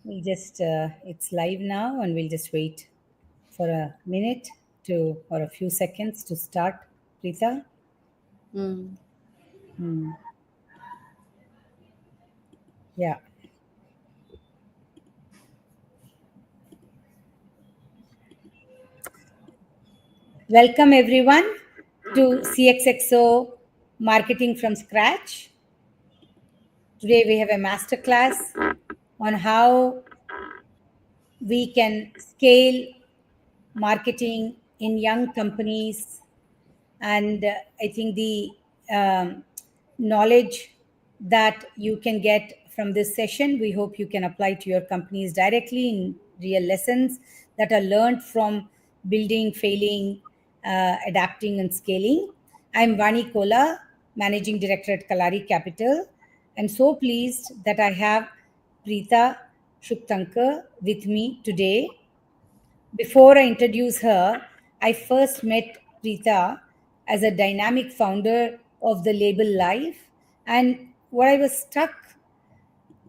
We'll just, it's live now and we'll just wait for a minute or a few seconds to start. Preeta? Yeah. Welcome everyone to 𝐃𝐞𝐜𝐬 Marketing from Scratch. Today we have a masterclass on how we can scale marketing in young companies. And I think the knowledge that you can get from this session, we hope you can apply to your companies directly in real lessons that are learned from building, failing, adapting, and scaling. I'm Vani Kola, Managing Director at Kalaari Capital. I'm so pleased that I have Preeta Sukhtankar with me today. Before I introduce her, I first met Preeta as a dynamic founder of the label Life. And what I was struck,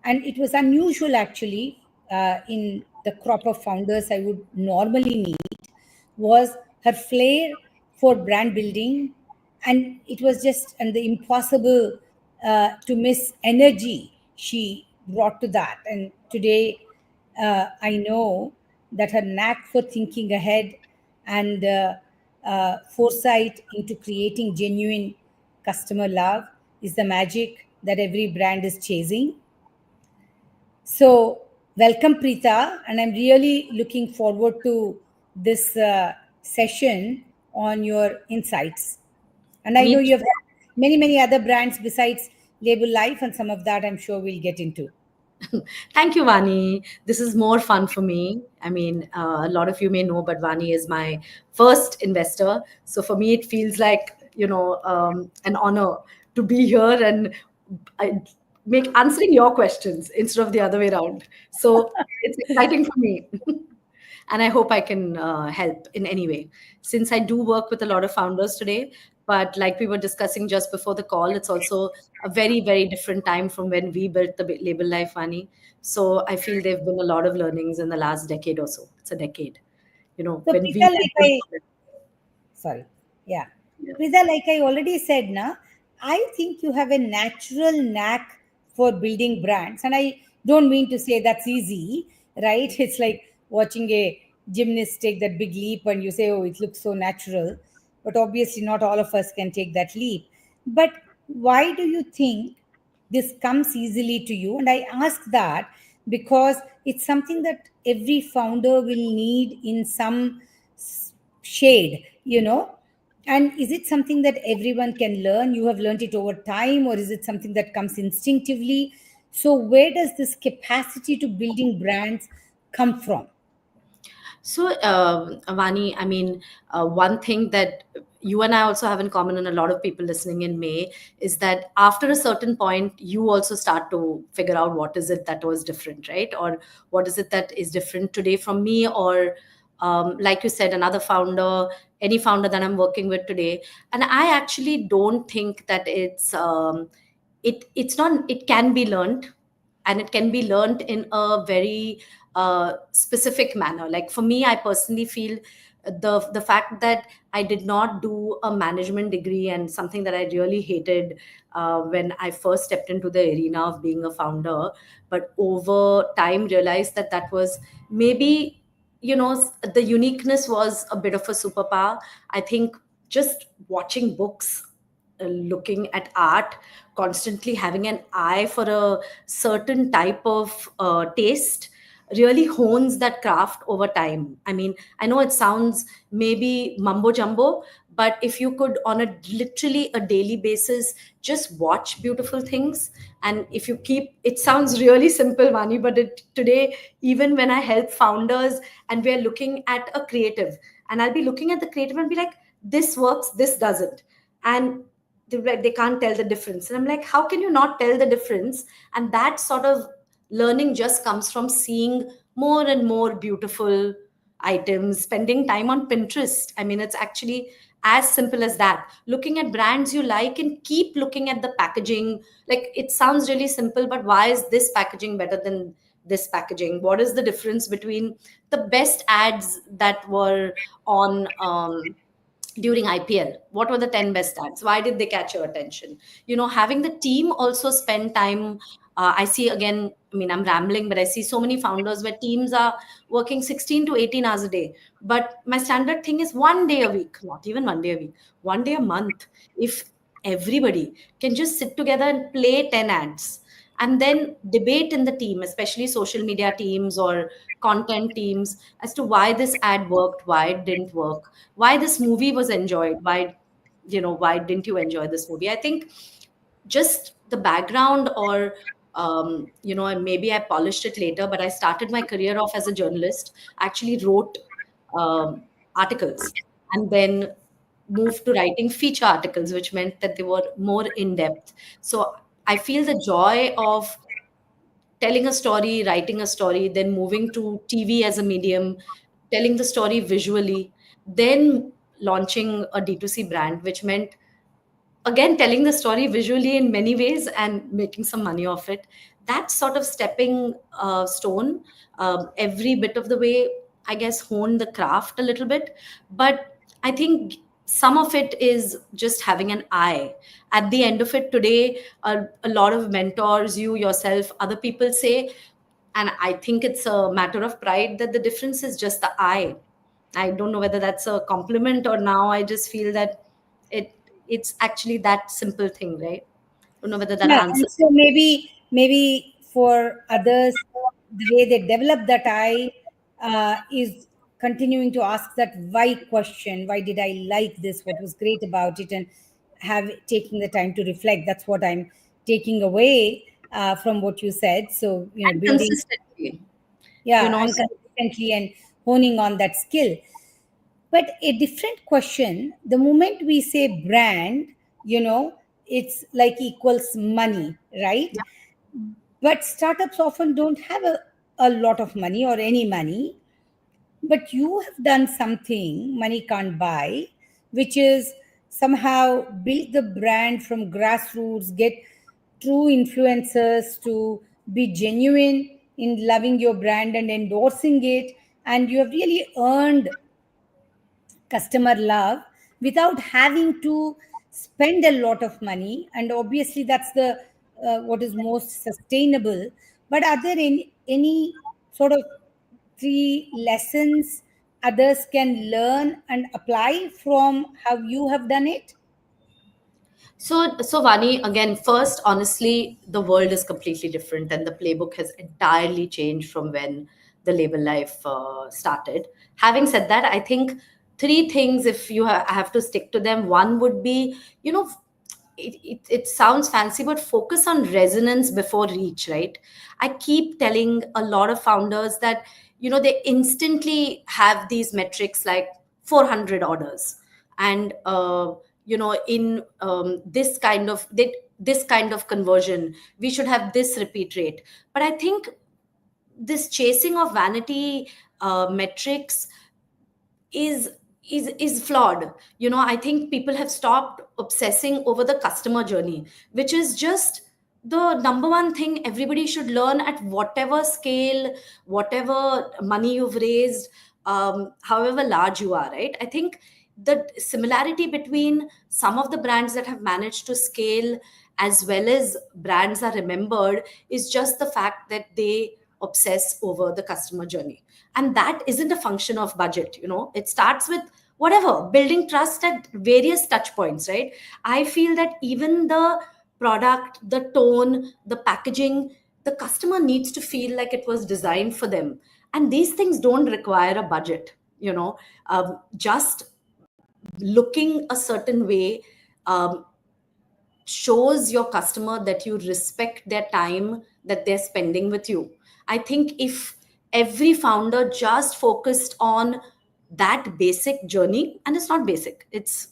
and it was unusual actually in the crop of founders I would normally meet, was her flair for brand building. And it was just and the impossible to miss energy she brought to that. And today, I know that her knack for thinking ahead and foresight into creating genuine customer love is the magic that every brand is chasing. So, welcome, Preeta, and I'm really looking forward to this session on your insights. And I know Me you have many, many other brands besides Label Life, and some of that I'm sure we'll get into. Thank you, Vani. This is more fun for me. I mean, a lot of you may know, but Vani is my first investor. So for me, it feels like, an honor to be here and I make answering your questions instead of the other way around. So it's exciting for me. And I hope I can help in any way. Since I do work with a lot of founders today, but like we were discussing just before the call, it's also a very, very different time from when we built the label Life Money. So I feel there've been a lot of learnings in the last decade or so. It's a decade, So, when Preeta, we did sorry, yeah. yeah. Preeta, like I already said, na, I think you have a natural knack for building brands. And I don't mean to say that's easy, right? It's like watching a gymnast take that big leap and you say, oh, it looks so natural. But obviously, not all of us can take that leap. But why do you think this comes easily to you? And I ask that because it's something that every founder will need in some shade, and is it something that everyone can learn? You have learned it over time, or is it something that comes instinctively? So where does this capacity to building brands come from? So, Vani, I mean, one thing that you and I also have in common, and a lot of people listening in may, is that after a certain point, you also start to figure out what is it that was different, right? Or what is it that is different today from me, or like you said, another founder, any founder that I'm working with today. And I actually don't think that it's not, it can be learned, and it can be learned in a very specific manner. Like for me, I personally feel the fact that I did not do a management degree, and something that I really hated when I first stepped into the arena of being a founder, but over time realized that that was maybe, the uniqueness was a bit of a superpower. I think just watching books, looking at art, constantly having an eye for a certain type of taste really hones that craft over time. I mean, I know it sounds maybe mumbo jumbo, but if you could, on a literally a daily basis, just watch beautiful things, and if you keep, it sounds really simple, Vani, but today, even when I help founders and we're looking at a creative, and I'll be looking at the creative and be like, this works, this doesn't. And they can't tell the difference, and I'm like, how can you not tell the difference? And that sort of learning just comes from seeing more and more beautiful items, spending time on Pinterest. I mean, it's actually as simple as that, looking at brands you like and keep looking at the packaging. Like, it sounds really simple, but why is this packaging better than this packaging? What is the difference between the best ads that were on during IPL? What were the 10 best ads? Why did they catch your attention? Having the team also spend time. I see, again, I mean, I'm rambling, but I see so many founders where teams are working 16 to 18 hours a day. But my standard thing is one day a week, not even one day a week, one day a month. If everybody can just sit together and play 10 ads and then debate in the team, especially social media teams or content teams, as to why this ad worked, why it didn't work, why this movie was enjoyed, why didn't you enjoy this movie? I think just the background, or and maybe I polished it later, but I started my career off as a journalist. I actually wrote articles, and then moved to writing feature articles, which meant that they were more in depth. So I feel the joy of telling a story, writing a story, then moving to TV as a medium, telling the story visually, then launching a D2C brand, which meant, again, telling the story visually in many ways and making some money off it. That sort of stepping stone, every bit of the way, I guess, honed the craft a little bit. But I think some of it is just having an eye. At the end of it today, a lot of mentors, you yourself, other people say, and I think it's a matter of pride, that the difference is just the eye. I don't know whether that's a compliment, or now I just feel that it it's actually that simple thing, right? Don't know whether that Yeah, and answers. so maybe for others, the way they develop that I is continuing to ask that why question. Why did I like this? What was great about it? And have taking the time to reflect. That's what I'm taking away from what you said. So And building, consistently, yeah, and so consistently and honing on that skill. But a different question, the moment we say brand, it's like equals money, right? yeah. But startups often don't have a lot of money or any money. But you have done something money can't buy, which is somehow build the brand from grassroots, get true influencers to be genuine in loving your brand and endorsing it. And you have really earned customer love without having to spend a lot of money, and obviously that's the what is most sustainable. But are there any sort of three lessons others can learn and apply from how you have done it? So Vani, again, first, honestly, the world is completely different, and the playbook has entirely changed from when the label life started. Having said that, I think three things, if I have to stick to them, one would be, it sounds fancy, but focus on resonance before reach, right? I keep telling a lot of founders that, they instantly have these metrics like 400 orders, and in this kind of conversion, we should have this repeat rate. But I think this chasing of vanity metrics is is flawed. I think people have stopped obsessing over the customer journey, which is just the number one thing everybody should learn at whatever scale, whatever money you've raised, however large you are, right? I think the similarity between some of the brands that have managed to scale as well as brands are remembered is just the fact that they obsess over the customer journey. And that isn't a function of budget. It starts with whatever, building trust at various touch points, right? I feel that even the product, the tone, the packaging, the customer needs to feel like it was designed for them. And these things don't require a budget. Just looking a certain way um, shows your customer that you respect their time that they're spending with you. I think if every founder just focused on that basic journey, and it's not basic, it's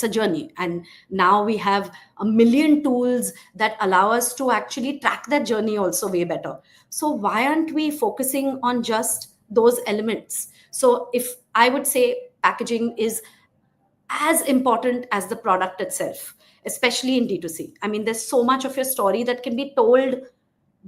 a journey, and now we have a million tools that allow us to actually track that journey also way better. So why aren't we focusing on just those elements? So if I would say, packaging is as important as the product itself, especially in D2C. I mean, there's so much of your story that can be told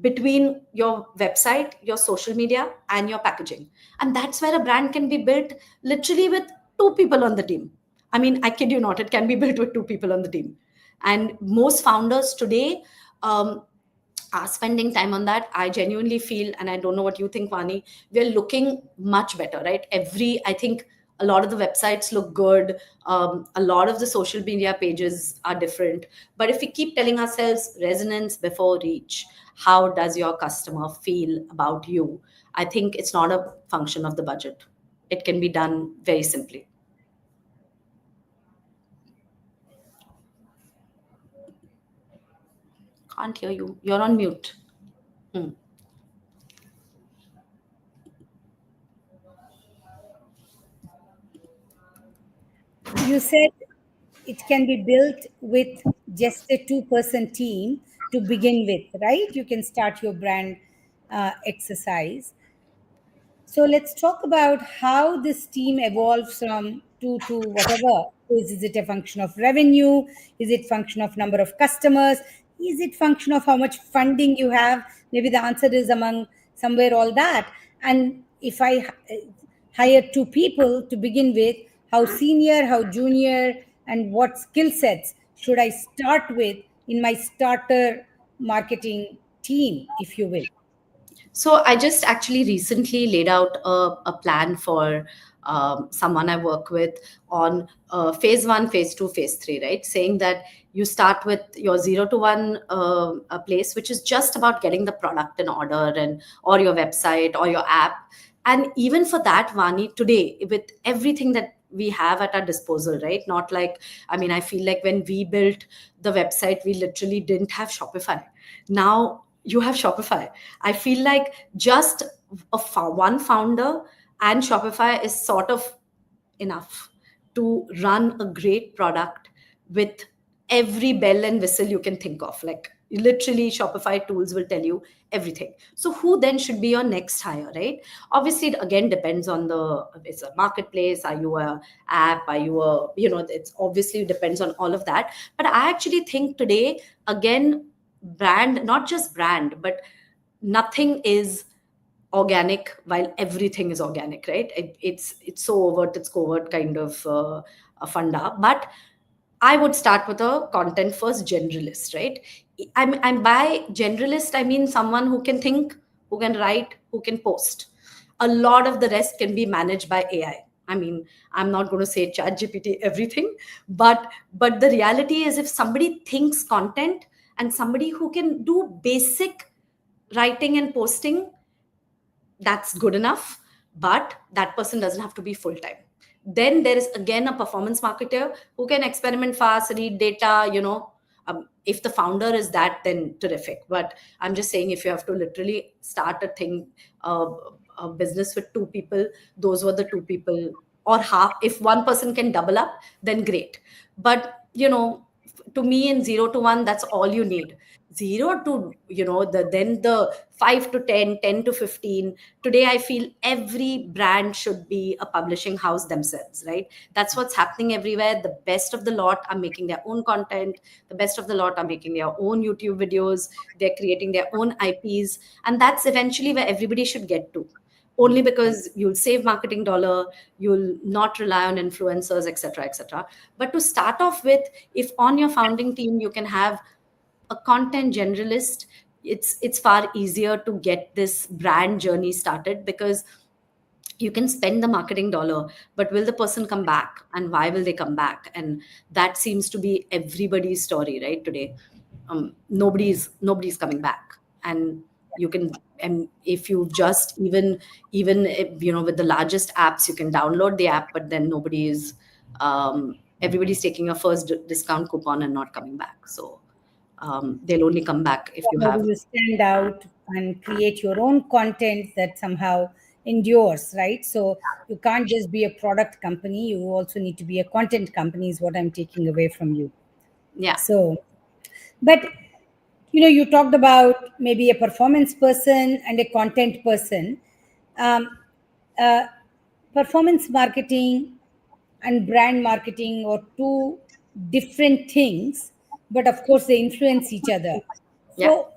between your website, your social media, and your packaging. And that's where a brand can be built literally with two people on the team. I mean, I kid you not, it can be built with two people on the team. And most founders today are spending time on that. I genuinely feel, and I don't know what you think, Vani, we're looking much better, right? I think a lot of the websites look good. A lot of the social media pages are different. But if we keep telling ourselves resonance before reach, how does your customer feel about you? I think it's not a function of the budget. It can be done very simply. Can't hear you. You're on mute. You said it can be built with just a two-person team to begin with, right? You can start your brand exercise. So let's talk about how this team evolves from two to whatever. Is it a function of revenue? Is it function of number of customers? Is it function of how much funding you have? Maybe the answer is among somewhere all that. And if I hire two people to begin with, how senior, how junior, and what skill sets should I start with in my starter marketing team, if you will? So I just actually recently laid out a plan for someone I work with on phase one, phase two, phase three, right? Saying that you start with your 0 to 1 a place, which is just about getting the product in order, and or your website or your app. And even for that, Vani, today, with everything that we have at our disposal, right? Not like, I mean, I feel like when we built the website, we literally didn't have Shopify. Now you have Shopify. I feel like just one founder and Shopify is sort of enough to run a great product with every bell and whistle you can think of. Like literally, Shopify tools will tell you everything. So who then should be your next hire, right? Obviously, it again depends on it's a marketplace. Are you a app? Are you a, it's obviously depends on all of that. But I actually think today, again, brand, not just brand, but nothing is organic while everything is organic, right? It's so overt, it's covert kind of a funda. But I would start with a content first generalist, right? I'm by generalist, I mean someone who can think, who can write, who can post. A lot of the rest can be managed by AI. I mean, I'm not going to say chat GPT everything, but the reality is if somebody thinks content and somebody who can do basic writing and posting, that's good enough. But that person doesn't have to be full time. Then there is again a performance marketer who can experiment fast, read data, if the founder is that, then terrific. But I'm just saying, if you have to literally start a business with two people, those were the two people, or half. If one person can double up, then great. But to me, in 0 to 1, that's all you need. Zero to, the 5 to 10, 10 to 15. Today I feel every brand should be a publishing house themselves, right? That's what's happening everywhere. The best of the lot are making their own content. The best of the lot are making their own YouTube videos. They're creating their own IPs. And that's eventually where everybody should get to. Only because you'll save marketing dollar, you'll not rely on influencers, etc., etc. But to start off with, if on your founding team you can have a content generalist, it's far easier to get this brand journey started, because you can spend the marketing dollar, but will the person come back, and why will they come back? And that seems to be everybody's story, right? Today, nobody's coming back. And you can, and if you just even if, with the largest apps, you can download the app, but then everybody's taking a first discount coupon and not coming back. So they'll only come back if you How do have. you stand out and create your own content that somehow endures, right? So you can't just be a product company, you also need to be a content company, is what I'm taking away from you. Yeah. So, but you talked about maybe a performance person and a content person. um, uh, Performance marketing and brand marketing are two different things, but of course they influence each other. Yeah. So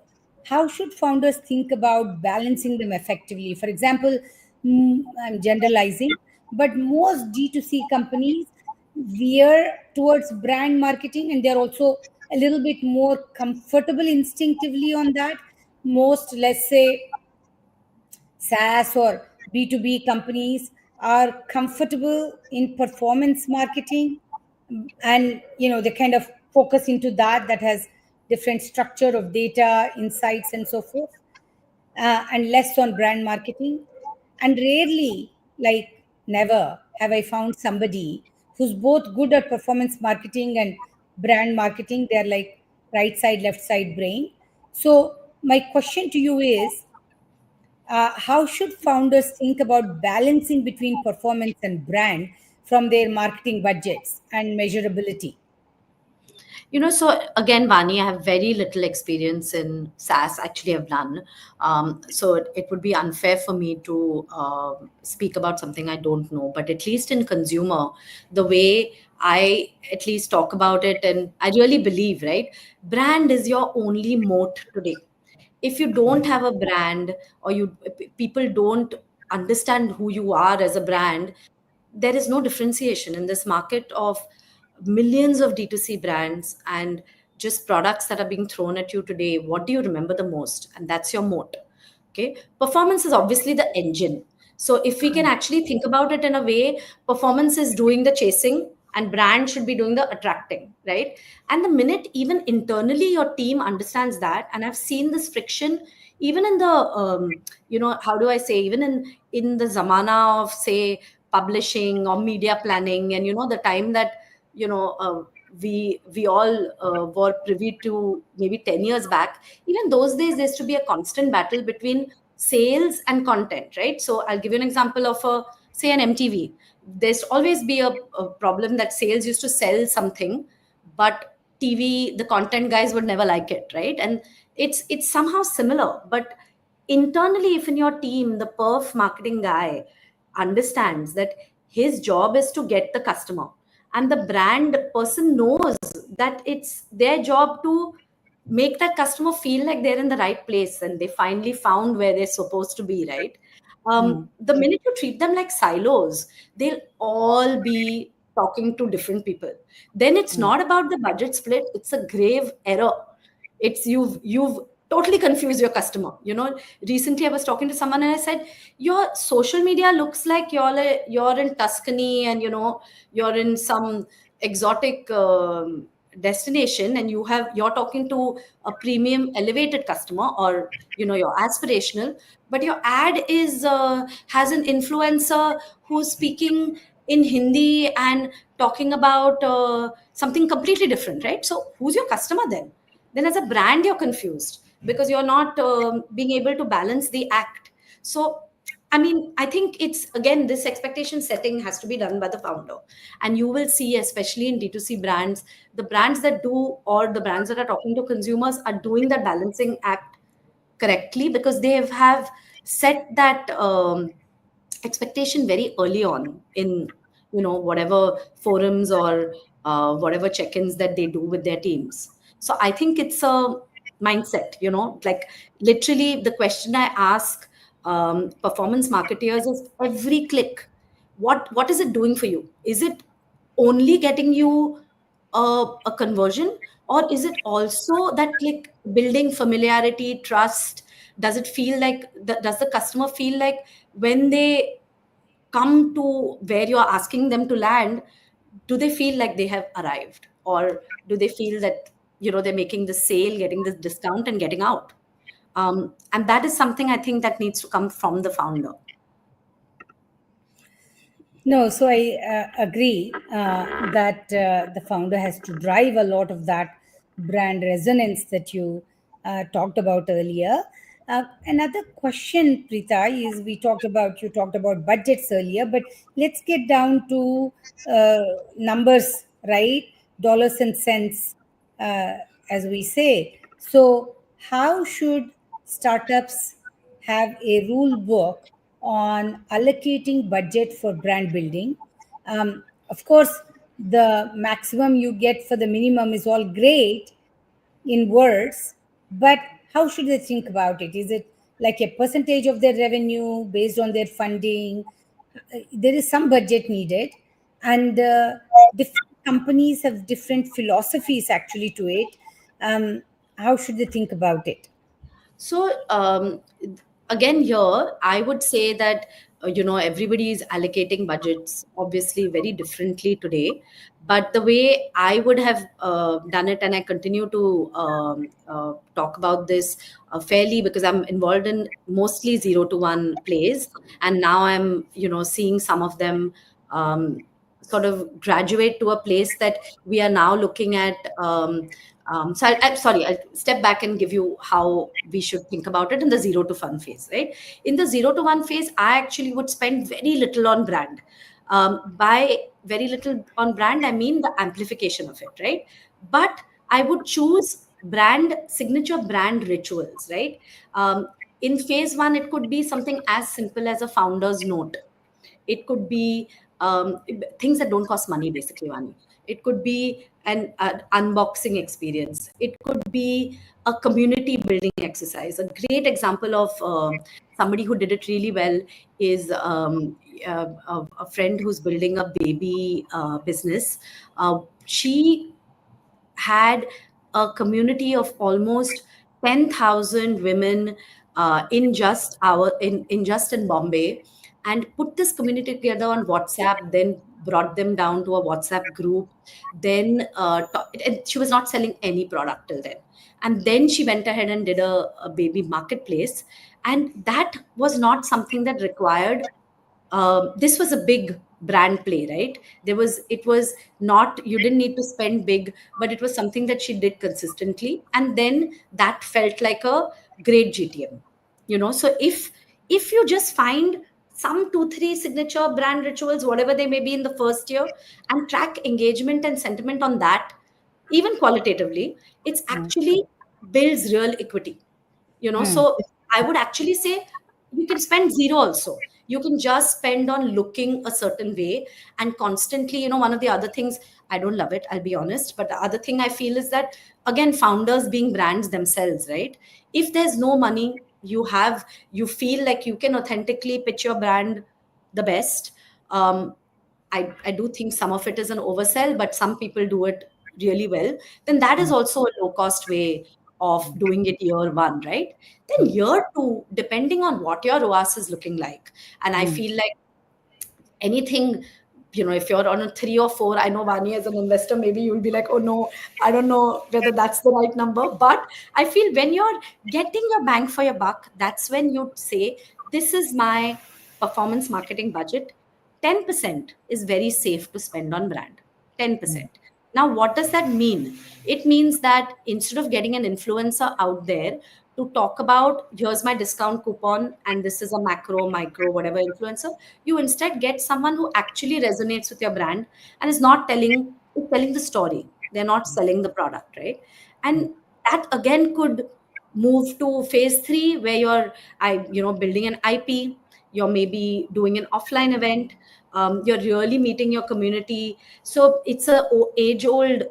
how should founders think about balancing them effectively? For example, I'm generalizing, but most D2C companies veer towards brand marketing, and they're also a little bit more comfortable instinctively on that. Most, let's say, SaaS or B2B companies are comfortable in performance marketing, and they kind of focus into that has different structure of data, insights, and so forth, and less on brand marketing. And rarely, like never, have I found somebody who's both good at performance marketing and brand marketing. They're like right side, left side brain. So my question to you is, how should founders think about balancing between performance and brand from their marketing budgets and measurability? So again, Vani, I have very little experience in SaaS. Actually, I've none. So it would be unfair for me to speak about something I don't know. But at least in consumer, the way I at least talk about it, and I really believe, right? Brand is your only moat today. If you don't have a brand, or people don't understand who you are as a brand, there is no differentiation in this market of millions of D2C brands and just products that are being thrown at you today. What do you remember the most? And that's your moat. Okay. Performance is obviously the engine. So if we can actually think about it in a way, performance is doing the chasing and brand should be doing the attracting, right? And the minute even internally your team understands that, and I've seen this friction even in the how do I say, even in the zamana of, say, publishing or media planning, and the time that you know uh, we all were privy to maybe 10 years back. Even those days there used to be a constant battle between sales and content, right? So I'll give you an example of say an MTV. There's always be a problem that sales used to sell something, but TV, the content guys would never like it, right? And it's somehow similar. But internally, if in your team the perf marketing guy understands that his job is to get the customer, and the brand person knows that it's their job to make that customer feel like they're in the right place and they finally found where they're supposed to be, right? The minute you treat them like silos, they'll all be talking to different people. Then it's not about the budget split, it's a grave error. It's you've totally confused your customer. Recently I was talking to someone and I said, your social media looks like you're in Tuscany, and you're in some exotic destination, and you're talking to a premium elevated customer, or you're aspirational, but your ad is has an influencer who's speaking in Hindi and talking about something completely different, right? So who's your customer then? Then as a brand you're confused because you're not being able to balance the act. So I mean, I think it's, again, this expectation setting has to be done by the founder. And you will see, especially in D2C brands, the brands that do, or the brands that are talking to consumers, are doing that balancing act correctly, because they have set that expectation very early on in whatever forums or whatever check-ins that they do with their teams. So I think it's a mindset, like literally the question I ask performance marketeers is, every click, what is it doing for you? Is it only getting you a conversion, or is it also that click building familiarity, trust? Does it feel like does the customer feel like when they come to where you're asking them to land, do they feel like they have arrived, or do they feel that they're making the sale, getting the discount, and getting out? And that is something I think that needs to come from the founder. No, so I agree that the founder has to drive a lot of that brand resonance that you talked about earlier. Another question, Preeta, is you talked about budgets earlier, but let's get down to numbers, right? Dollars and cents, uh, as we say. So, how should startups have a rule book on allocating budget for brand building? Of course, the maximum you get for the minimum is all great in words, but how should they think about it? Is it like a percentage of their revenue based on their funding? There is some budget needed, and different companies have different philosophies actually to it. How should they think about it? So again, here I would say that everybody is allocating budgets obviously very differently today. But the way I would have done it, and I continue to talk about this fairly because I'm involved in mostly 0 to 1 plays, and now I'm seeing some of them sort of graduate to a place that we are now looking at. So I'm sorry, I'll step back and give you how we should think about it in the 0 to 1 phase, right? In the 0 to 1 phase, I actually would spend very little on brand. By very little on brand, I mean the amplification of it, right? But I would choose signature brand rituals, right? In phase one, it could be something as simple as a founder's note. It could be things that don't cost money, basically, Vani. It could be an unboxing experience. It could be a community building exercise. A great example of somebody who did it really well is a friend who's building a baby business. She had a community of almost 10,000 women in just in Bombay, and put this community together on WhatsApp, then brought them down to a WhatsApp group. Then and she was not selling any product till then. And then she went ahead and did a baby marketplace. And that was not something that required this was a big brand play, right? It was not, you didn't need to spend big, but it was something that she did consistently, and then that felt like a great GTM. So if you just find some 2 3 signature brand rituals, whatever they may be, in the first year, and track engagement and sentiment on that, even qualitatively, it's actually builds real equity. Hmm. So I would actually say you can spend zero also. You can just spend on looking a certain way, and constantly, one of the other things, I don't love it, I'll be honest, but the other thing I feel is that, again, founders being brands themselves, right? If there's no money, you feel like you can authentically pitch your brand the best. um, I do think some of it is an oversell, but some people do it really well. Then that is also a low cost way of doing it year one, right? Then year two, depending on what your ROAS is looking like. And I Hmm. feel like anything, if you're on a 3 or 4, I know, Vani, as an investor, maybe you'll be like, oh no, I don't know whether that's the right number. But I feel when you're getting your bang for your buck, that's when you say, this is my performance marketing budget. 10% is very safe to spend on brand. 10%. Now, what does that mean? It means that instead of getting an influencer out there to talk about, here's my discount coupon and this is a macro, micro, whatever influencer, you instead get someone who actually resonates with your brand and is telling the story. They're not selling the product, right? And that again could move to phase three, where building an IP. You're maybe doing an offline event. You're really meeting your community. So it's a age old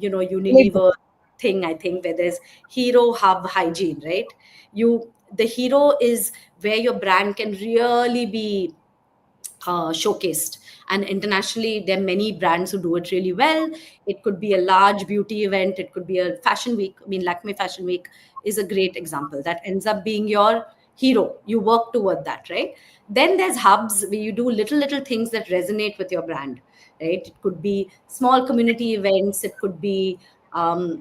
Unilever thing, I think, where there's hero, hub, hygiene, right? The hero is where your brand can really be showcased. And internationally, there are many brands who do it really well. It could be a large beauty event, it could be a fashion week. I mean, Lakme Fashion Week is a great example. That ends up being your hero. You work toward that, right? Then there's hubs where you do little things that resonate with your brand, right? It could be small community events, it could be founder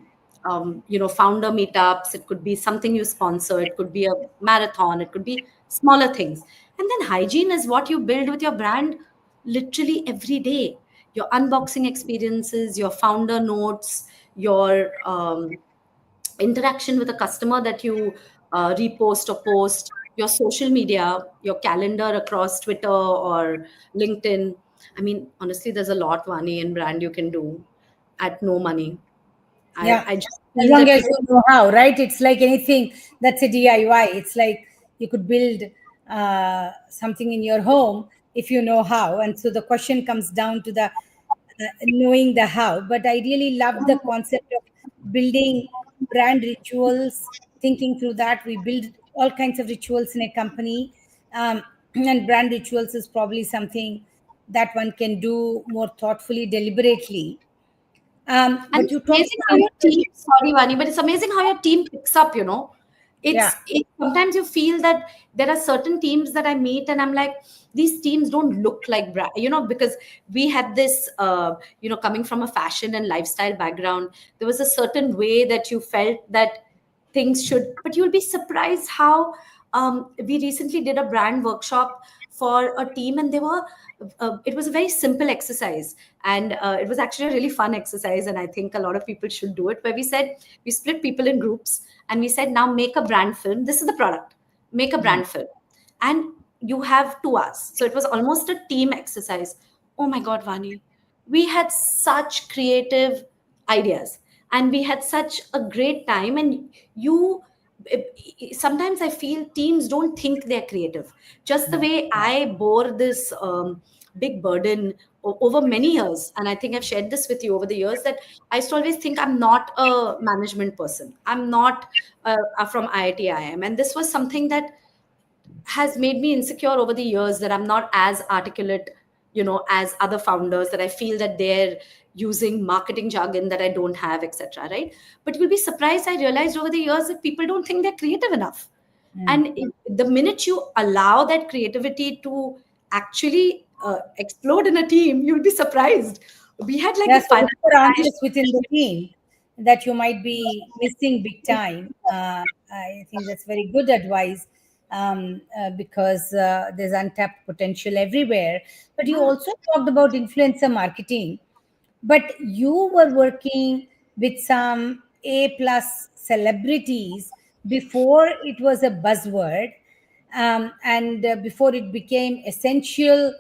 meetups, it could be something you sponsor, it could be a marathon, it could be smaller things. And then hygiene is what you build with your brand literally every day. Your unboxing experiences, your founder notes, your interaction with a customer that you repost or post, your social media, your calendar across Twitter or LinkedIn. I mean, honestly, there's a lot, Vani, in brand you can do at no money. Yeah, I just as feel long that as people. you know how, right? It's like anything that's a DIY. It's like you could build something in your home if you know how. And so the question comes down to the knowing the how. But I really love the concept of building brand rituals, thinking through that. We build all kinds of rituals in a company. And brand rituals is probably something that one can do more thoughtfully, deliberately. And But it's you talked amazing how about your team, mentorship. sorry, Vani, but it's amazing how your team picks up, you know. Yeah. Sometimes you feel that there are certain teams that I meet and I'm like, these teams don't look like brand, you know, because we had this, coming from a fashion and lifestyle background, there was a certain way that you felt that things should, but you'll be surprised how we recently did a brand workshop for a team, and they were it was a very simple exercise, and it was actually a really fun exercise, and I think a lot of people should do it, where we said, we split people in groups and we said, now make a brand film, this is the product, make a Mm. brand film, and you have 2 hours. So it was almost a team exercise. Oh my god, Vani, we had such creative ideas and we had such a great time. And you sometimes I feel teams don't think they're creative, just the Mm. way I bore this big burden over many years. And I think I've shared this with you over the years, that I used to always think I'm not a management person, I'm not from IIT IIM, and this was something that has made me insecure over the years, that I'm not as articulate, you know, as other founders, that I feel that they're using marketing jargon that I don't have, etc. Right? But you'll be surprised, I realized over the years that people don't think they're creative enough. Mm. And the minute you allow that creativity to actually explode in a team, you'll be surprised. We had like Yeah, the so look for financial. answers within the team that you might be missing big time. I think that's very good advice, because there's untapped potential everywhere. But you also talked about influencer marketing, but you were working with some A plus celebrities before it was a buzzword, and before it became essential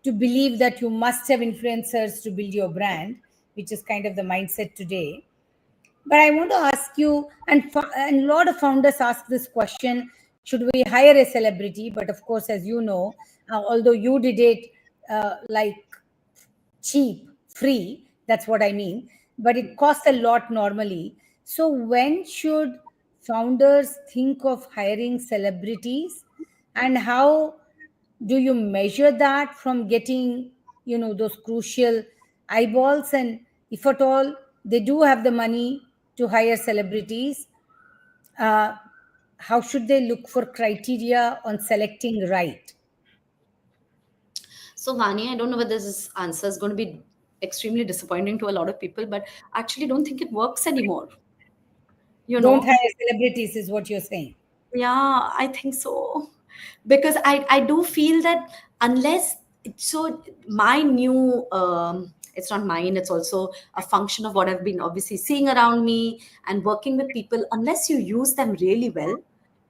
to believe that you must have influencers to build your brand, which is kind of the mindset today. But I want to ask you, and a lot of founders ask this question: should we hire a celebrity? But of course, as you know, although you did it like cheap, free, that's what I mean, but it costs a lot normally. So, when should founders think of hiring celebrities, and how do you measure that from getting, those crucial eyeballs? And if at all they do have the money to hire celebrities, uh, how should they look for criteria on selecting right? So, Vani, I don't know whether this answer is going to be extremely disappointing to a lot of people, but I actually don't think it works anymore. You Don't know, hire celebrities, is what you're saying. yeah, I think so. Because I do feel that unless so my new it's not mine, it's also a function of what I've been obviously seeing around me and working with people, unless you use them really well,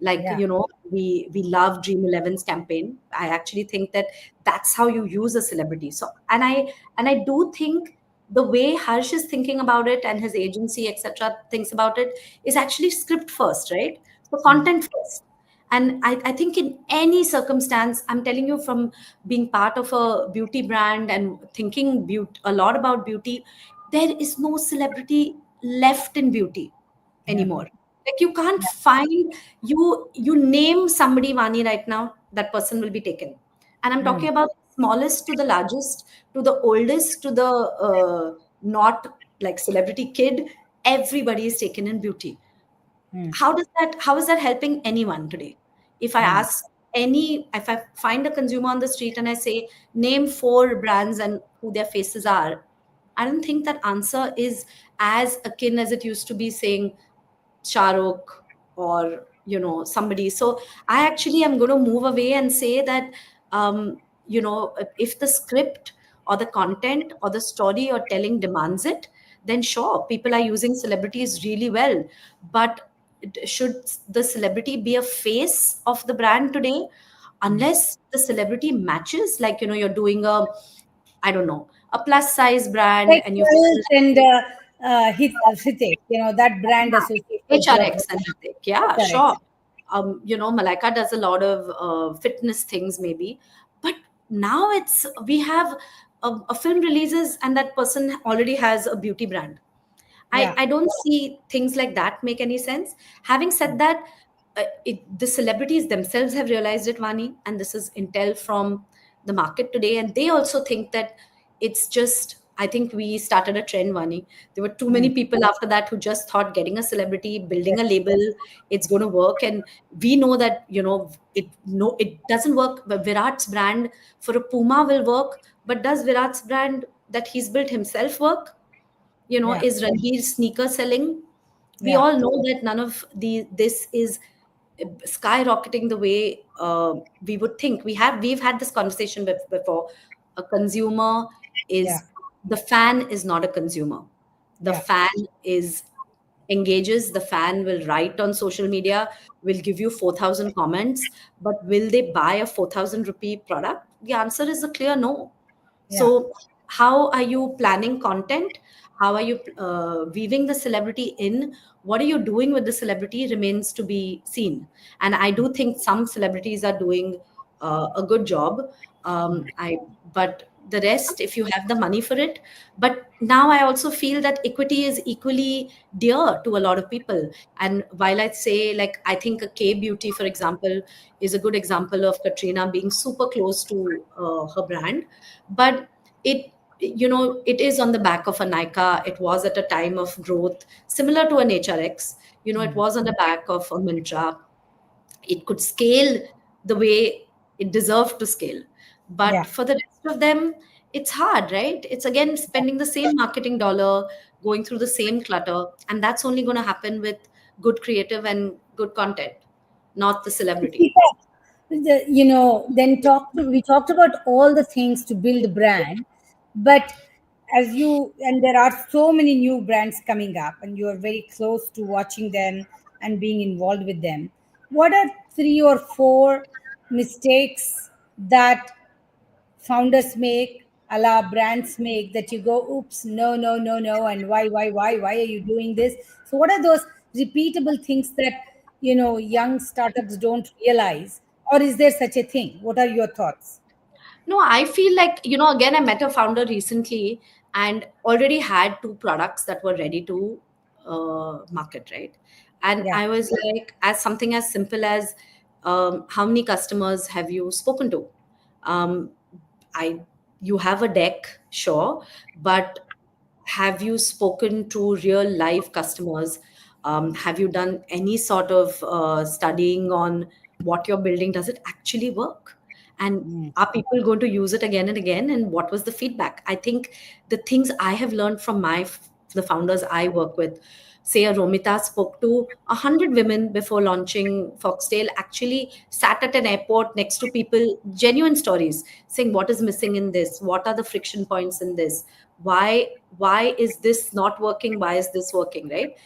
like, Yeah. you know, we love Dream 11's campaign. I actually think that that's how you use a celebrity. So and I do think the way Harsh is thinking about it and his agency, etc., thinks about it is actually script first, right? So Mm. content first. And I think in any circumstance, I'm telling you, from being part of a beauty brand and thinking a lot about beauty, there is no celebrity left in beauty Yeah. anymore. Like, you can't find, you name somebody, Vani, right now, that person will be taken. And I'm Mm. talking about smallest to the largest, to the oldest, to the not like celebrity kid. Everybody is taken in beauty. Mm. How is that helping anyone today? If I Mm. ask any, if I find a consumer on the street and I say, name 4 brands and who their faces are, I don't think that answer is as akin as it used to be saying Shahrukh or, you know, somebody. So I actually am going to move away and say that, if the script or the content or the story you're telling demands it, then sure, people are using celebrities really well. But should the celebrity be a face of the brand today? Mm. Unless the celebrity matches, like, you know, you're doing a, I don't know, a plus size brand Like and you Health feel and Hithik, that brand like associated HRX and Hrithik. Yeah, HRX. sure. Malaika does a lot of fitness things, maybe. But now we have a film releases and that person already has a beauty brand. Yeah. I don't see things like that make any sense. Having said that, the celebrities themselves have realized it, Vani, and this is intel from the market today, and they also think that it's just. I think we started a trend, Vani. There were too many Mm. people after that who just thought getting a celebrity, building a Yes. label, it's going to work, and we know that it no it doesn't work. But Virat's brand for a Puma will work, but does Virat's brand that he's built himself work? Yeah. Is Ranveer sneaker selling? We Yeah. all know that none of this is skyrocketing the way we would think. We've had this conversation before. A consumer Yeah. is the fan is not a consumer. The Yeah. fan is engages. The fan will write on social media, will give you 4,000 comments, but will they buy a 4,000 rupee product? The answer is a clear no. Yeah. So, how are you planning content? How are you weaving the celebrity in? What are you doing with the celebrity remains to be seen. And I do think some celebrities are doing a good job. But the rest, if you have the money for it. But now I also feel that equity is equally dear to a lot of people. And while I say, like, I think a K Beauty, for example, is a good example of Katrina being super close to her brand, but it is on the back of a Nika. It was at a time of growth similar to an HRX. It Mm. was on the back of a Mintra. It could scale the way it deserved to scale, but Yeah. for the rest of them, it's hard, right? It's again spending the same marketing dollar, going through the same clutter, and that's only going to happen with good creative and good content, not the celebrity. Then we talked about all the things to build a brand, but there are so many new brands coming up, and you are very close to watching them and being involved with them. What are three or four mistakes that founders make, a la brands make, that you go, oops, no, no, no, no, and why are you doing this? So, what are those repeatable things that young startups don't realize, or is there such a thing? What are your thoughts? No, I feel like, again, I met a founder recently and already had two products that were ready to market, right? And Yeah. I was like, as something as simple as, how many customers have you spoken to? Um, I You have a deck, sure, but have you spoken to real live customers? Have you done any sort of studying on what you're building? Does it actually work? And Mm. are people going to use it again and again? And what was the feedback? I think the things I have learned from the founders I work with, say a Romita spoke to 100 women before launching Foxtale, actually sat at an airport next to people, genuine stories, saying what is missing in this, what are the friction points in this, why is this not working, why is this working, right?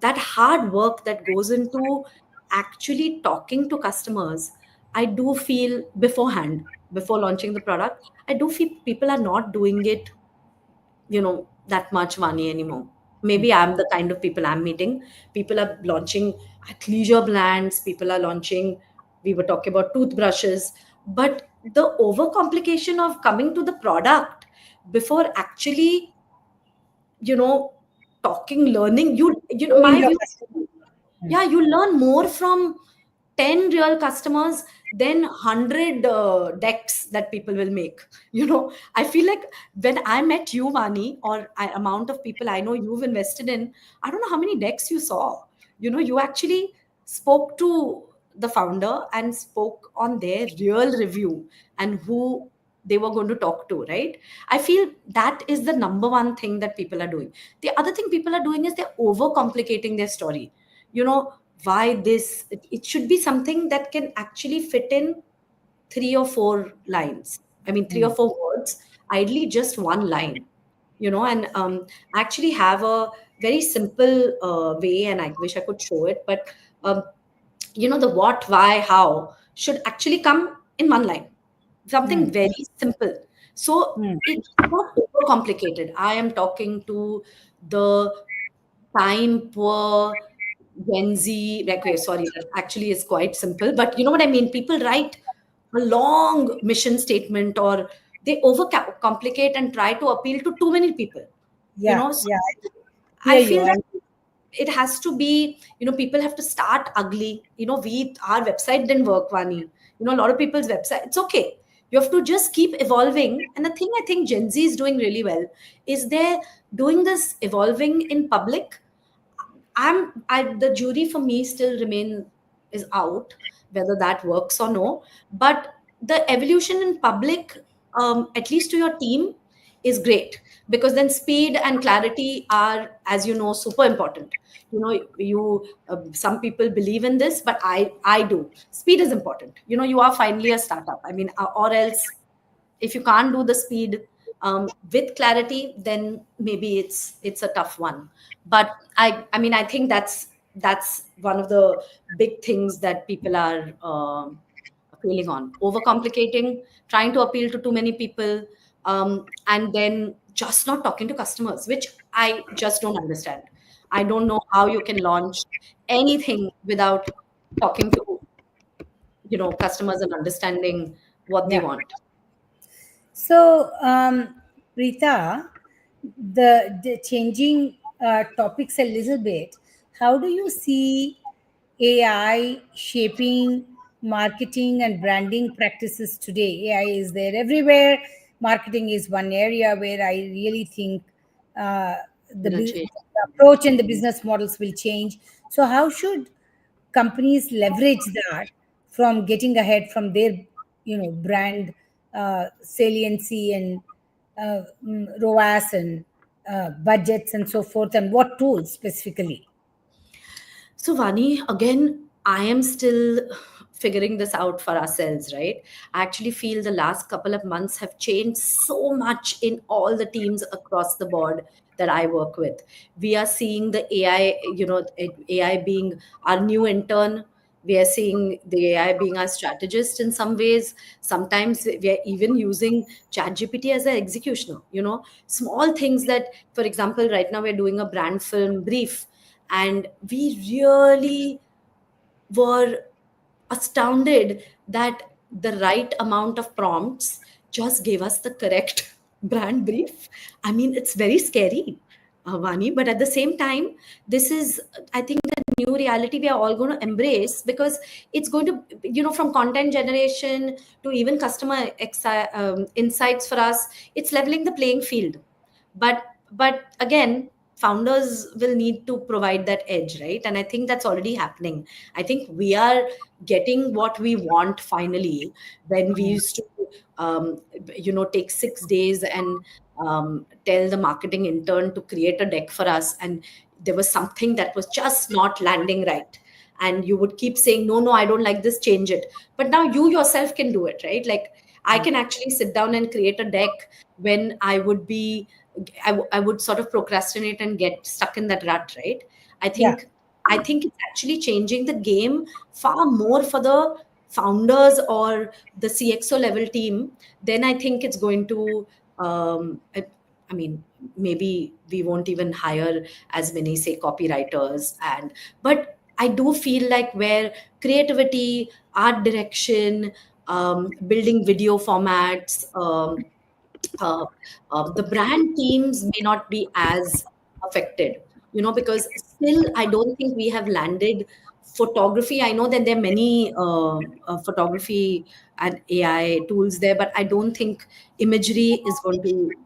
That hard work that goes into actually talking to customers, I do feel beforehand, before launching the product, I do feel people are not doing it that much money anymore. Maybe I'm the kind of people I'm meeting. People are launching athleisure brands, people are launching, we were talking about toothbrushes, but the overcomplication of coming to the product before actually you know talking, learning, Knowing my your view, customer. Mm. yeah, you learn more from 10 real customers than 100 decks that people will make. I feel like when I met you, Vani, or amount of people I know you've invested in, I don't know how many decks you saw. You actually spoke to the founder and spoke on their real review and who they were going to talk to, right? I feel that is the number one thing that people are doing. The other thing people are doing is they're overcomplicating their story. you know why this, it should be something that can actually fit in 3 or 4 lines. I mean, three or Mm. four words, ideally just one line. And I actually have a very simple way, and I wish I could show it, but um, the what, why, how should actually come in one line, something Mm. very simple. So Mm. it's not overcomplicated. I am talking to the time poor Gen Z, like, okay, sorry, that actually is quite simple, but you know what I mean? People write a long mission statement, or they over complicate and try to appeal to too many people. Yeah. So Yeah. Hear I you. feel that it has to be, people have to start ugly. Our website didn't work, Vani. A lot of people's website, it's okay. You have to just keep evolving. And the thing I think Gen Z is doing really well is they're doing this evolving in public. The jury for me still remain is out whether that works or no. But the evolution in public, at least to your team, is great, because then speed and clarity are, as you know, super important. You some people believe in this, but I do. Speed is important. You are finally a startup. I mean, or else, if you can't do the speed with clarity, then maybe it's a tough one. But I mean, I think that's one of the big things that people are failing on: overcomplicating, trying to appeal to too many people, and then just not talking to customers, which I just don't understand. I don't know how you can launch anything without talking to customers and understanding what they Yeah. want. So, Preeta, the changing topics a little bit, how do you see AI shaping marketing and branding practices today? AI is there everywhere. Marketing is one area where I really think uh, Gonna the change. approach and the business models will change. So, how should companies leverage that from getting ahead from their brand saliency and ROAS and budgets and so forth, and what tools specifically? So, Vani, again, I am still figuring this out for ourselves, right? I actually feel the last couple of months have changed so much in all the teams across the board that I work with. We are seeing the AI, AI being our new intern. We are seeing the AI being our strategist in some ways. Sometimes we are even using ChatGPT as an executioner, small things that, for example, right now we're doing a brand film brief, and we really were astounded that the right amount of prompts just gave us the correct brand brief. I mean, it's very scary, Vani, but at the same time, this is, I think, the new reality we are all going to embrace, because it's going to, from content generation to even customer insights for us, it's leveling the playing field. But again, founders will need to provide that edge, right? And I think that's already happening. I think we are getting what we want finally. When we used to take 6 days and tell the marketing intern to create a deck for us, and there was something that was just not landing right, and you would keep saying, no, I don't like this, change it. But now you yourself can do it, right? Like, I can actually sit down and create a deck when I would sort of procrastinate and get stuck in that rut, right? I Yeah. think I think it's actually changing the game far more for the founders or the CXO level team. Then I think it's going to, I mean, maybe we won't even hire as many, say, copywriters, but I do feel like where creativity, art direction, building video formats, uh, the brand teams may not be as affected, because still I don't think we have landed photography. I know that there are many photography and AI tools there, but I don't think imagery is going to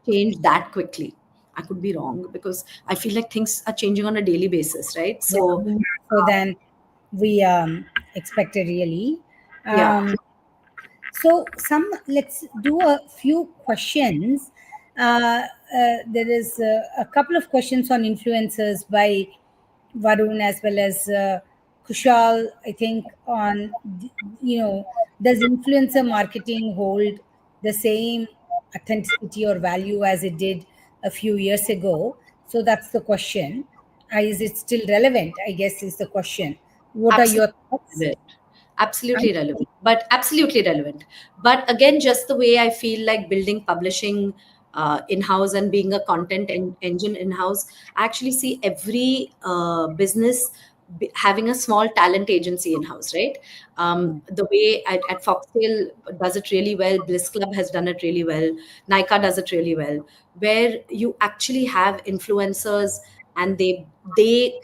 change that quickly. I could be wrong, because I feel like things are changing on a daily basis, right? Yeah, So, so then we expected really. yeah. um, So let's do a few questions. There is a couple of questions on influencers by Varun as well as Kushal. I think on does influencer marketing hold the same authenticity or value as it did a few years ago? So that's the question. Is it still relevant? I guess is the question. What are your Absolutely thoughts? relevant. Absolutely relevant. But absolutely relevant. But again, just the way I feel like building publishing in-house and being a content engine in-house, I actually see every business having a small talent agency in-house, right? The way at Foxtale does it really well, Bliss Club has done it really well, Nika does it really well, where you actually have influencers and they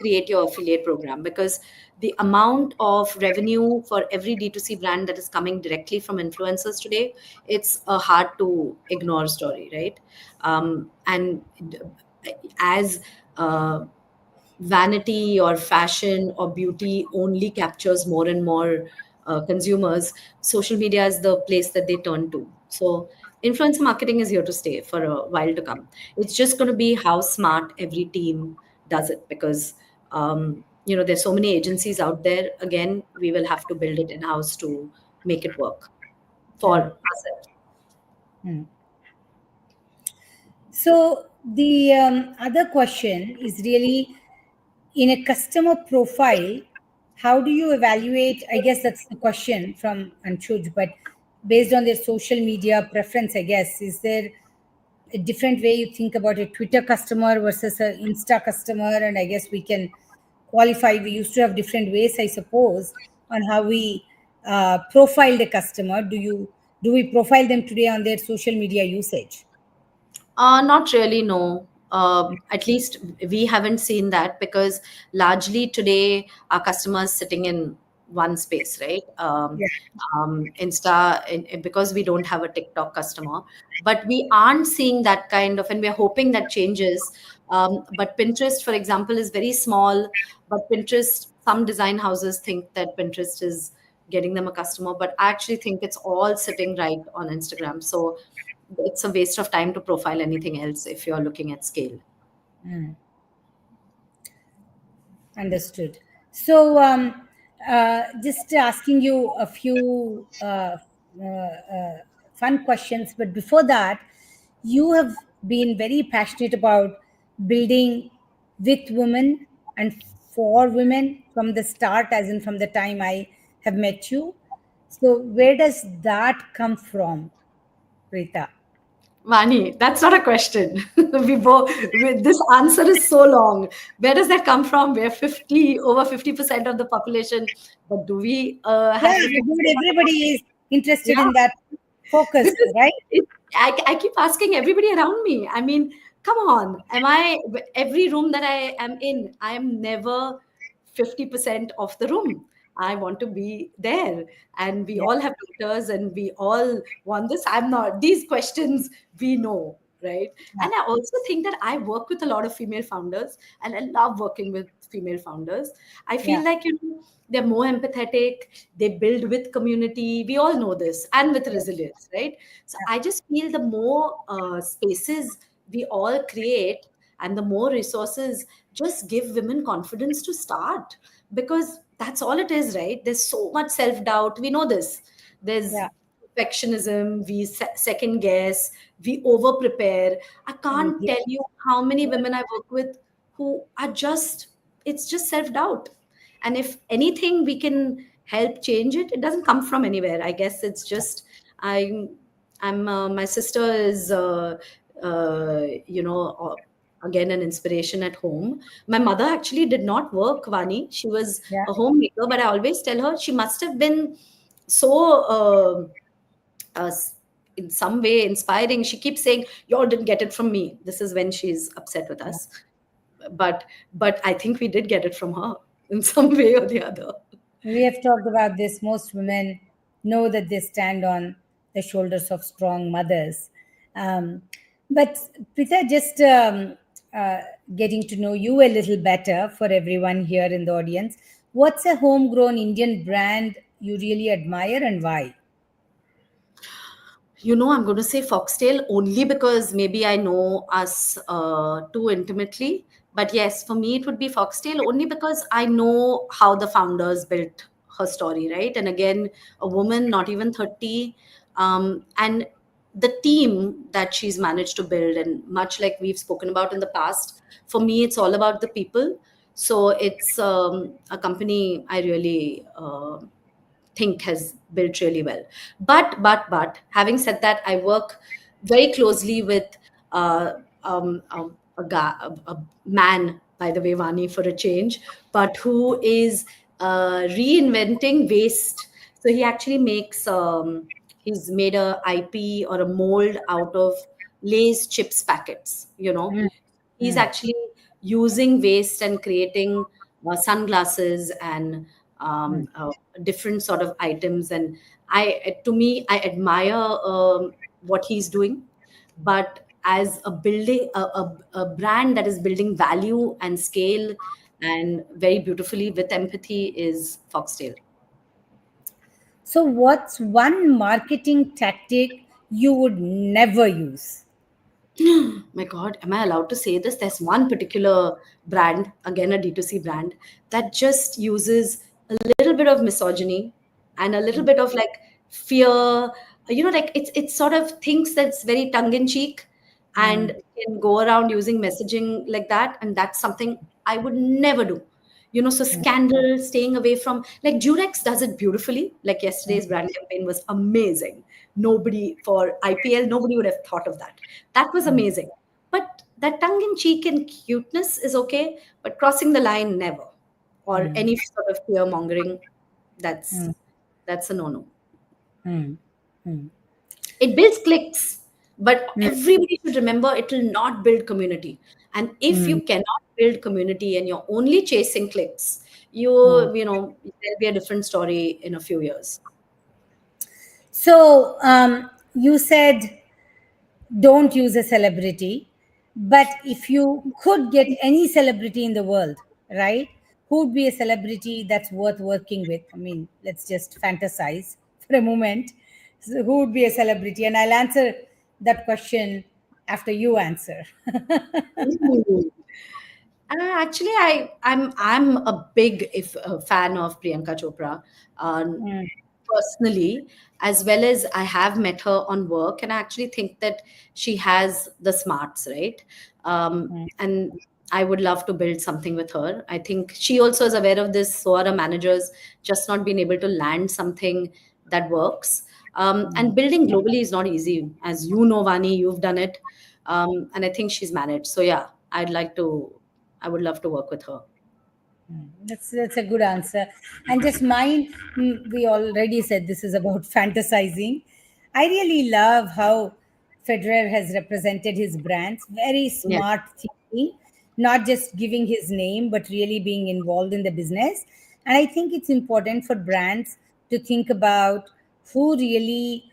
create your affiliate program, because the amount of revenue for every D2C brand that is coming directly from influencers today, it's a hard to ignore story, right? And as uh, vanity or fashion or beauty only captures more and more consumers, social media is the place that they turn to. So influencer marketing is here to stay for a while to come. It's just going to be how smart every team does it, because there's so many agencies out there. Again, we will have to build it in house to make it work for Mm. ourselves. Mm. So the other question is really, in a customer profile, how do you evaluate? I guess that's the question from Anshuj, but based on their social media preference, I guess, is there a different way you think about a Twitter customer versus an Insta customer? And I guess we can qualify. We used to have different ways, I suppose, on how we profile the customer. Do we profile them today on their social media usage? Not really, no. At least we haven't seen that, because largely today our customers sitting in one space, right? Yeah, Because we don't have a TikTok customer, but we aren't seeing that kind of, and we're hoping that changes. But Pinterest, for example, is very small. But Pinterest, some design houses think that Pinterest is getting them a customer, but I actually think it's all sitting right on Instagram. So it's a waste of time to profile anything else if you're looking at scale. understood. So, just asking you a few fun questions, but before that, you have been very passionate about building with women and for women from the start, as in from the time I have met you. So, where does that come from, Preeta? Vani, that's not a question. This answer is so long. Where does that come from? We're over 50% of the population, but do we Yeah, have to focus good. so much on? Everybody is interested Yeah, in that focus, because right? I keep asking everybody around me. I mean, come on. Every room that I am in, I am never 50% of the room. I want to be there. And we Yeah, all have daughters and we all want this. I'm not, these questions we know, right? yeah, And I also think that I work with a lot of female founders and I love working with female founders. I yeah, feel like, they're more empathetic, they build with community. We all know this, and with yeah, resilience, right? So yeah. I just feel the more spaces we all create and the more resources just give women confidence to start, because that's all it is, right? There's so much self doubt. We know this. There's Yeah. perfectionism, we second guess, we over prepare. I can't Yeah. tell you how many women I work with who are just, it's just self doubt. And if anything we can help change it, it doesn't come from anywhere. I guess it's just, I'm my sister is again an inspiration at home. My mother actually did not work, Vani. She was Yeah. a homemaker, but I always tell her she must have been so uh, in some way inspiring. She keeps saying, "You all didn't get it from me." This is when she's upset with Yeah. us, but I think we did get it from her in some way or the other. We have talked about this. Most women know that they stand on the shoulders of strong mothers. But Prita, just getting to know you a little better for everyone here in the audience, what's a homegrown Indian brand you really admire and why? I'm going to say Foxtale only because maybe I know us too intimately. But yes, for me, it would be Foxtale only because I know how the founders built her story, right? And again, a woman, not even 30. And the team that she's managed to build, and much like we've spoken about in the past, for me, it's all about the people. So it's a company I really think has built really well. But having said that, I work very closely with uh, a man, by the way, Vani, for a change, but who is reinventing waste. So he actually makes he's made a IP or a mold out of Lay's chips packets. Mm, He's mm, actually using waste and creating sunglasses and mm. different sort of items. And to me, I admire what he's doing. But as a building a brand that is building value and scale and very beautifully with empathy is Foxtale. So, what's one marketing tactic you would never use? My God, am I allowed to say this? There's one particular brand, again a D2C brand, that just uses a little bit of misogyny and a little bit of like fear. Like it's sort of thinks that's very tongue in cheek Mm, and can go around using messaging like that. And that's something I would never do. So mm, scandal, staying away from, like Durex does it beautifully. Like yesterday's mm, brand campaign was amazing. Nobody for IPL, nobody would have thought of that. That was mm, amazing. But that tongue in cheek and cuteness is okay, but crossing the line, never. Or mm, any sort of fear mongering, that's mm, that's a no no. mm, mm, It builds clicks, but mm, everybody should remember it will not build community. And if you mm, cannot build community and you're only chasing clicks, mm. there'll be a different story in a few years. So, you said don't use a celebrity, but if you could get any celebrity in the world, right? Who would be a celebrity that's worth working with? I mean, let's just fantasize for a moment. So who would be a celebrity? And I'll answer that question after you answer. Ooh. Actually, I'm a big if fan of Priyanka Chopra, Mm, personally, as well as I have met her on work, and I actually think that she has the smarts, right? mm, And I would love to build something with her. I think she also is aware of this. So are her managers, just not being able to land something that works. mm. And building globally is not easy, as you know, Vani, you've done it, and I think she's managed. So yeah, I would love to work with her. That's a good answer. And just mine, we already said this is about fantasizing. I really love how Federer has represented his brands. Very Yeah. smart thinking, not just giving his name, but really being involved in the business. And I think it's important for brands to think about who really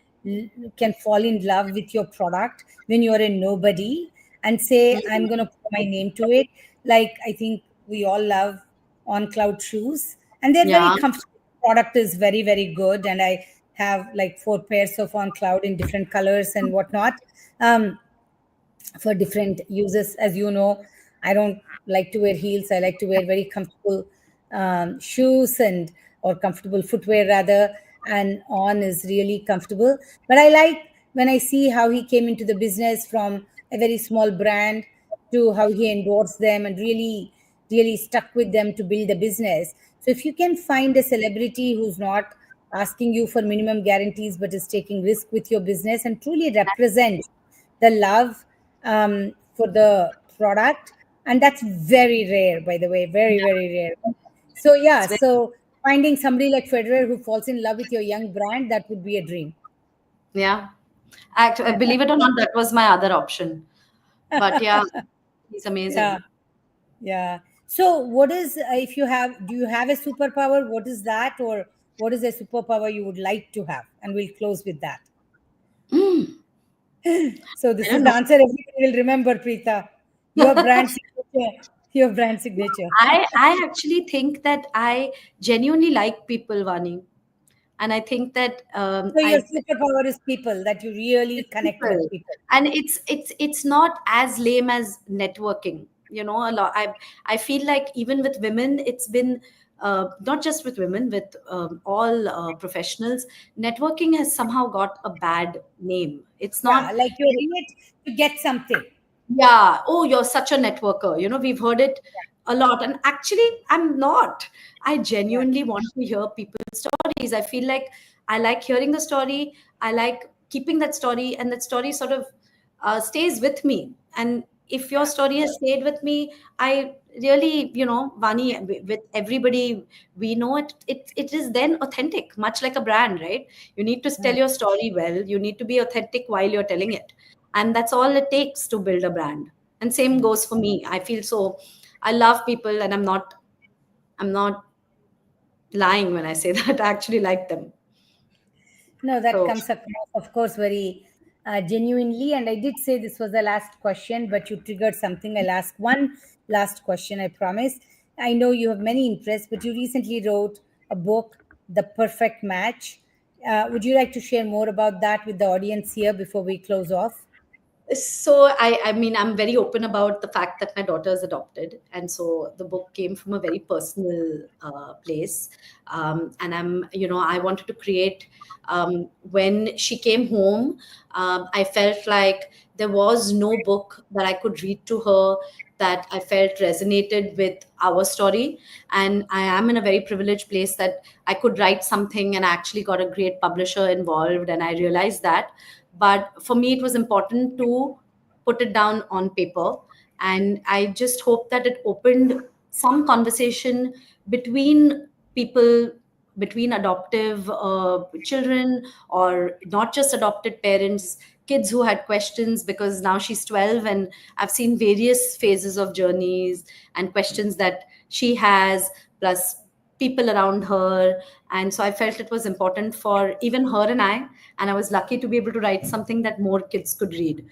can fall in love with your product when you're a nobody and say, I'm going to put my name to it. Like, I think we all love on cloud shoes, and they're very Yeah. comfortable. Product is very, very good, and I have like 4 pairs of on cloud in different colors and whatnot. um, for different uses. As you know, I don't like to wear heels. I like to wear very comfortable shoes and or comfortable footwear rather. And on is really comfortable. But I like when I see how he came into the business from a very small brand to how he endorsed them and really, really stuck with them to build a business. So if you can find a celebrity who's not asking you for minimum guarantees but is taking risk with your business and truly represent the love for the product, and that's very rare, by the way, very, very rare. So yeah, It's very, so finding somebody like Federer who falls in love with your young brand, that would be a dream. yeah. Believe it or not, that was my other option. But yeah, he's Yeah, amazing. yeah. So what is, if you have, do you have a superpower? What is that? Or what is a superpower you would like to have? And we'll close with that. Mm, So I this is don't the know. answer everybody will remember, Preeta. Your brand signature. Your brand signature. I actually think that I genuinely like people, Vani, and I think that So your I superpower is people, that you really it's connect with people, people. and it's not as lame as networking. A lot. I feel like even with women, it's been not just with women, with all professionals, networking has somehow got a bad name. It's Yeah, not. like you're in it to get something. Yeah, oh, you're such a networker. We've heard it a lot. And actually, I'm not. I Yeah. genuinely want to hear people's stories. I feel like I like hearing the story. I like keeping that story, and that story sort of stays with me. And if your Yeah. story has stayed with me, I really, Vani, with everybody we know, it is then authentic, much like a brand, right? You need to tell Mm. your story well. You need to be authentic while you're telling it, and that's all it takes to build a brand. And same Mm. goes for me. I feel so I love people, and I'm not lying when I say that. I actually like them. No, that So comes across, of course, very genuinely. And I did say this was the last question, but you triggered something. I'll ask one last question, I promise. I know you have many interests, but you recently wrote a book, The Perfect Match. Would you like to share more about that with the audience here before we close off? I mean, I'm very open about the fact that my daughter is adopted, and so the book came from a very personal place. And I wanted to create. When she came home, I felt like there was no book that I could read to her that I felt resonated with our story. And I am in a very privileged place that I could write something, and I actually got a great publisher involved, and I realized that. But for me, it was important to put it down on paper. And I just hope that it opened some conversation between people, between adoptive children, or not just adopted parents, kids who had questions, because now she's 12 and I've seen various phases of journeys and questions that she has, plus people around her. And so I felt it was important for even her and I was lucky to be able to write something that more kids could read.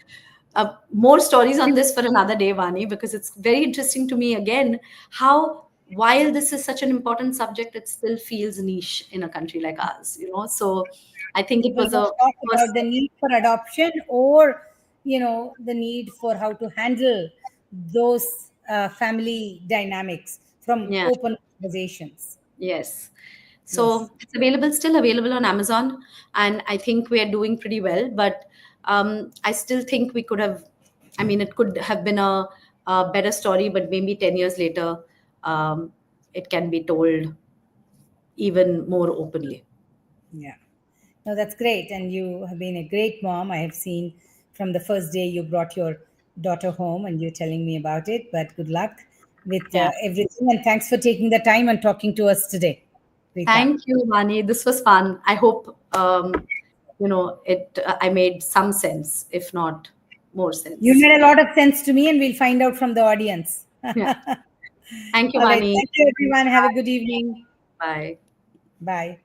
More stories on this for another day, Vani, because it's very interesting to me again how, while this is such an important subject, it still feels niche in a country like ours. So I think it People was don't a talk about first. the need for adoption, or the need for how to handle those family dynamics from Yeah. open conversations. Yes. Yes. So it's still available on Amazon, and I think we are doing pretty well. But I still think we could have. I mean, it could have been a better story, but maybe 10 years later, it can be told even more openly. Yeah. No, that's great. And you have been a great mom. I have seen from the first day you brought your daughter home and you're telling me about it. But good luck with Yeah. everything. And thanks for taking the time and talking to us today, Preeta. Thank you, Mani. This was fun. I hope it. I made some sense, if not more You sense. made a lot of sense to me, and we'll find out from the audience. All Yeah. Thank you, right. Mani. Thank you, everyone. Have a good evening. Bye. Bye.